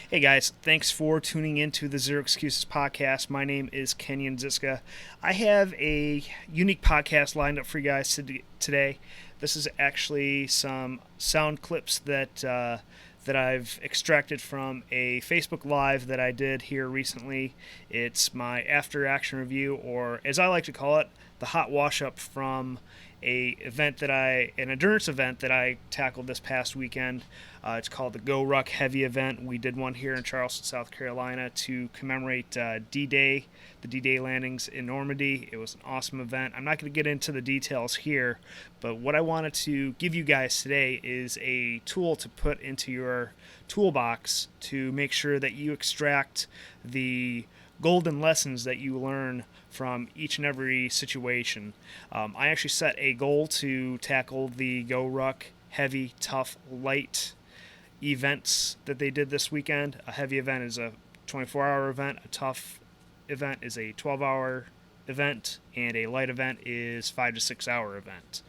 Hey guys, thanks for tuning in to the Zero Excuses podcast. My name is Kenyon. I have a unique podcast lined up for you guys today. This is actually some sound clips that I've extracted from a Facebook Live that I did here recently. It's my after action review, or as I like to call it, the hot wash up from an endurance event that I tackled this past weekend. It's called the GORUCK Heavy Event. We did one here in Charleston, South Carolina to commemorate D-Day, the D-Day landings in Normandy. It was an awesome event. I'm not going to get into the details here, but what I wanted to give you guys today is a tool to put into your toolbox to make sure that you extract the golden lessons that you learn from each and every situation. I actually set a goal to tackle the GORUCK Heavy, Tough, Light events that they did this weekend. A heavy event is a 24-hour event, a tough event is a 12-hour event, and a light event is 5 to 6 hour event.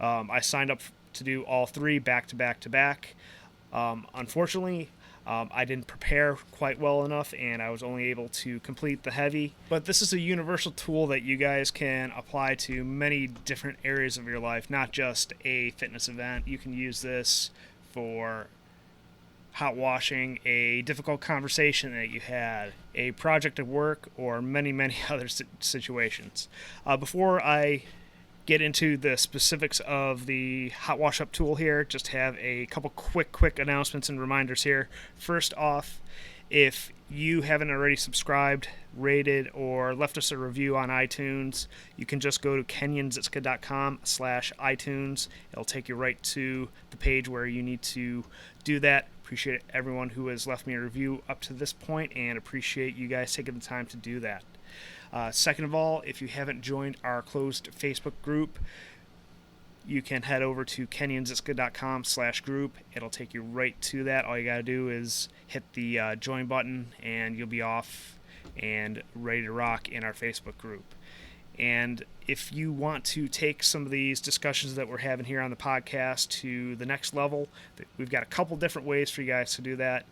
I signed up to do all three back to back to back. Unfortunately, I didn't prepare quite well enough, and I was only able to complete the heavy. But this is a universal tool that you guys can apply to many different areas of your life, not just a fitness event. You can use this for hot washing a difficult conversation that you had, a project at work, or many, many other situations. Before I get into the specifics of the hot wash up tool here, just have a couple quick announcements and reminders here. First off, if you haven't already subscribed, rated, or left us a review on iTunes, you can just go to kenyonzitska.com/iTunes. It'll take you right to the page where you need to do that. Appreciate everyone who has left me a review up to this point, and appreciate you guys taking the time to do that. Second of all, if you haven't joined our closed Facebook group, you can head over to kenyonzitska.com/group. It'll take you right to that. All you got to do is hit the join button, and you'll be off and ready to rock in our Facebook group. And if you want to take some of these discussions that we're having here on the podcast to the next level, we've got a couple different ways for you guys to do that.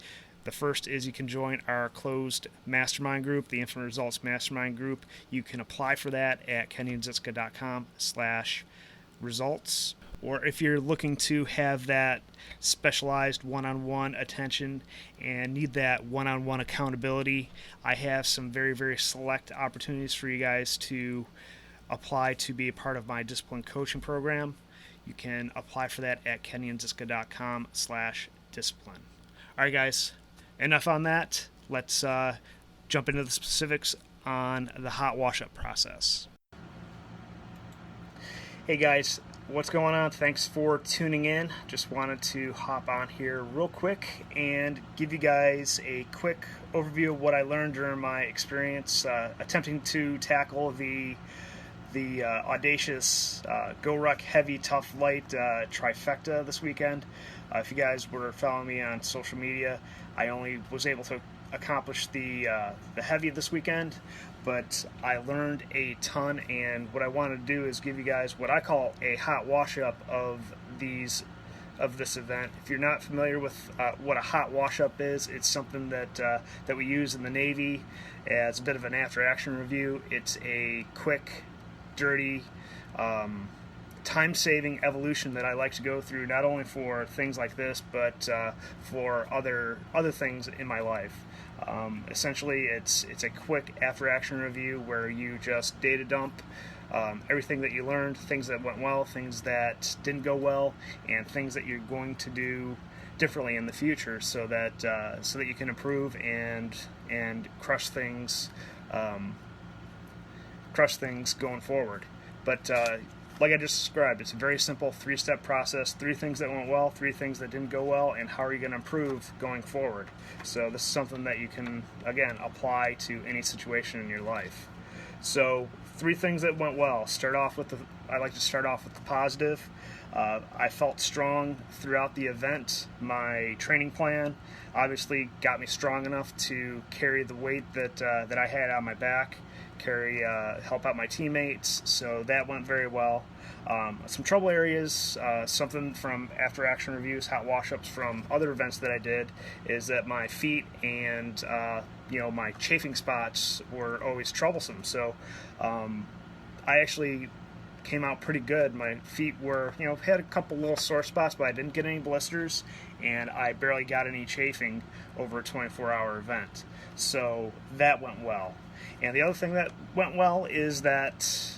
The first is you can join our closed Mastermind group, the Infinite Results Mastermind group. You can apply for that at kenyonzitska.com/results. Or if you're looking to have that specialized one-on-one attention and need that one-on-one accountability, I have some very, very select opportunities for you guys to apply to be a part of my discipline coaching program. You can apply for that at kenyonzitska.com/discipline. All right, guys, enough on that. Let's jump into the specifics on the hot wash-up process. Hey guys, what's going on? Thanks for tuning in. Just wanted to hop on here real quick and give you guys a quick overview of what I learned during my experience attempting to tackle the audacious GORUCK Heavy, Tough, Light trifecta this weekend. If you guys were following me on social media, I only was able to accomplish the heavy this weekend, but I learned a ton, and what I wanted to do is give you guys what I call a hot wash-up of this event. If you're not familiar with what a hot wash-up is, it's something that we use in the Navy as a bit of an after-action review. It's a quick, dirty, time-saving evolution that I like to go through, not only for things like this, but for other things in my life. Essentially, it's a quick after-action review where you just data dump everything that you learned, things that went well, things that didn't go well, and things that you're going to do differently in the future, so that you can improve and crush things going forward. But like I just described, it's a very simple 3-step process. 3 things that went well, 3 things that didn't go well, and how are you going to improve going forward. So this is something that you can, again, apply to any situation in your life. So 3 things that went well. I like to start off with the positive. I felt strong throughout the event. My training plan obviously got me strong enough to carry the weight that I had on my back, help out my teammates, so that went very well. Some trouble areas, something from after action reviews, Hotwash-ups from other events that I did, is that my feet and my chafing spots were always troublesome. So I actually came out pretty good. My feet were, had a couple little sore spots, but I didn't get any blisters, and I barely got any chafing over a 24-hour event. So that went well. And the other thing that went well is that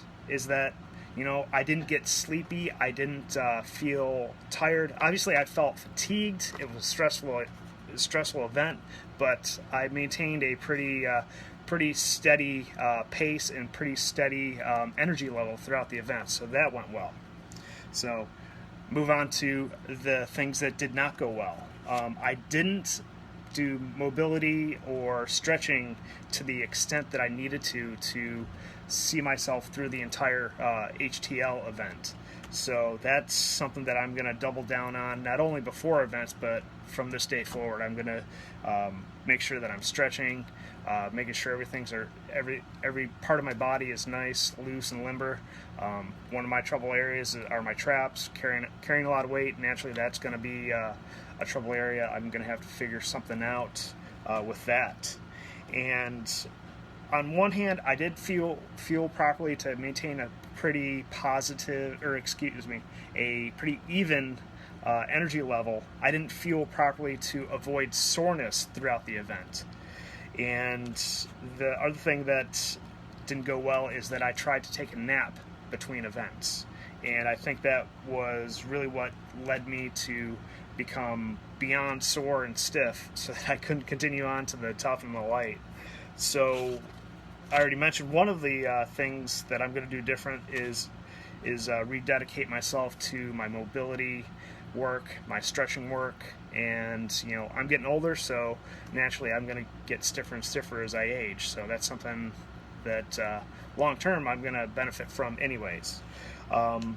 I didn't get sleepy. I didn't feel tired. Obviously, I felt fatigued. It was a stressful event, but I maintained a pretty steady pace and pretty steady energy level throughout the event. So that went well. So move on to the things that did not go well. I didn't do mobility or stretching to the extent that I needed to see myself through the entire HTL event. So that's something that I'm going to double down on, not only before events, but from this day forward. I'm going to make sure that I'm stretching, making sure every part of my body is nice, loose, and limber. One of my trouble areas are my traps, carrying a lot of weight. Naturally, that's going to be a trouble area. I'm going to have to figure something out with that. And on one hand, I did feel properly to maintain a pretty a pretty even energy level. I didn't feel properly to avoid soreness throughout the event. And the other thing that didn't go well is that I tried to take a nap between events. And I think that was really what led me to become beyond sore and stiff, so that I couldn't continue on to the tough and the light. So I already mentioned one of the things that I'm going to do different is rededicate myself to my mobility work, my stretching work, and I'm getting older, so naturally I'm going to get stiffer and stiffer as I age. So that's something that long term I'm going to benefit from anyways. I'm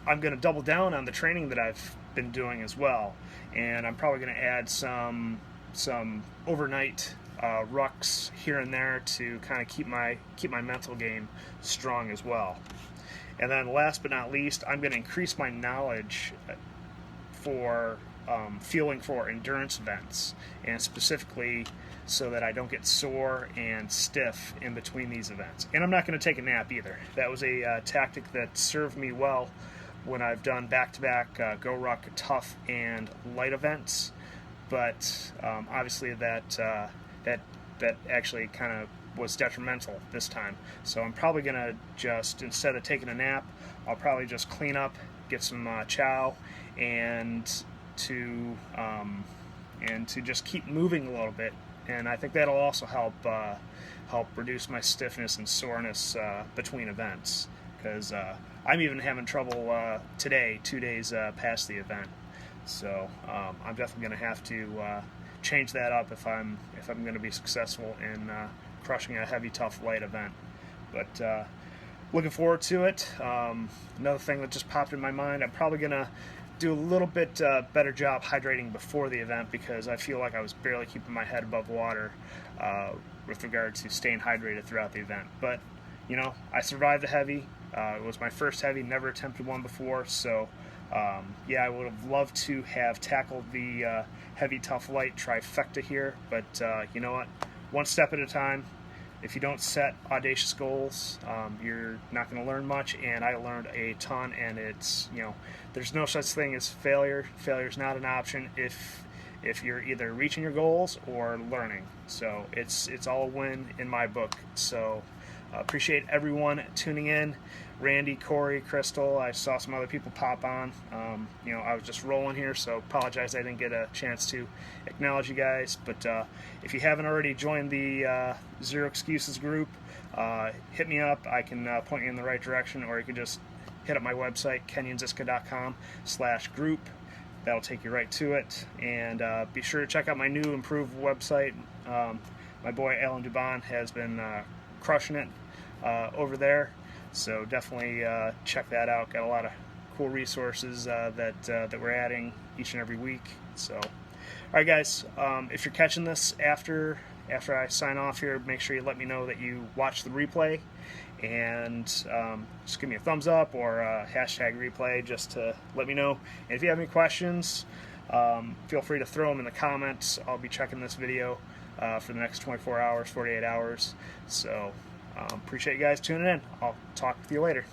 going to double down on the training that I've been doing as well, and I'm probably going to add some overnight rucks here and there to kind of keep my mental game strong as well. And then last but not least, I'm going to increase my knowledge for feeling for endurance events, and specifically so that I don't get sore and stiff in between these events. And I'm not going to take a nap either. That was a tactic that served me well when I've done back-to-back GORUCK tough and light events, but obviously that actually kind of was detrimental this time. So I'm probably going to just, instead of taking a nap, I'll probably just clean up, get some chow, and to just keep moving a little bit. And I think that'll also help reduce my stiffness and soreness between events, because I'm even having trouble today, 2 days past the event. So I'm definitely going to have to change that up if I'm going to be successful in crushing a heavy, tough, light event. But looking forward to it. Another thing that just popped in my mind, I'm probably going to do a little bit better job hydrating before the event, because I feel like I was barely keeping my head above water with regard to staying hydrated throughout the event. But I survived the heavy. It was my first heavy, never attempted one before, so yeah, I would have loved to have tackled the heavy, tough, light trifecta here, but you know what? One step at a time. If you don't set audacious goals, you're not going to learn much, and I learned a ton, and it's, there's no such thing as failure. Failure is not an option if you're either reaching your goals or learning. So it's all a win in my book. So appreciate everyone tuning in. Randy, Corey, Crystal, I saw some other people pop on. I was just rolling here, so apologize I didn't get a chance to acknowledge you guys. But if you haven't already joined the Zero Excuses group, hit me up. I can point you in the right direction, or you can just hit up my website, kenyonziska.com/group. That'll take you right to it. And be sure to check out my new improved website. My boy Alan Dubon has been crushing it over there. So definitely check that out. Got a lot of cool resources that we're adding each and every week. So, all right, guys, if you're catching this after I sign off here, make sure you let me know that you watch the replay, and just give me a thumbs up or a hashtag replay just to let me know. And if you have any questions, feel free to throw them in the comments. I'll be checking this video for the next 24 hours, 48 hours. So appreciate you guys tuning in. I'll talk with you later.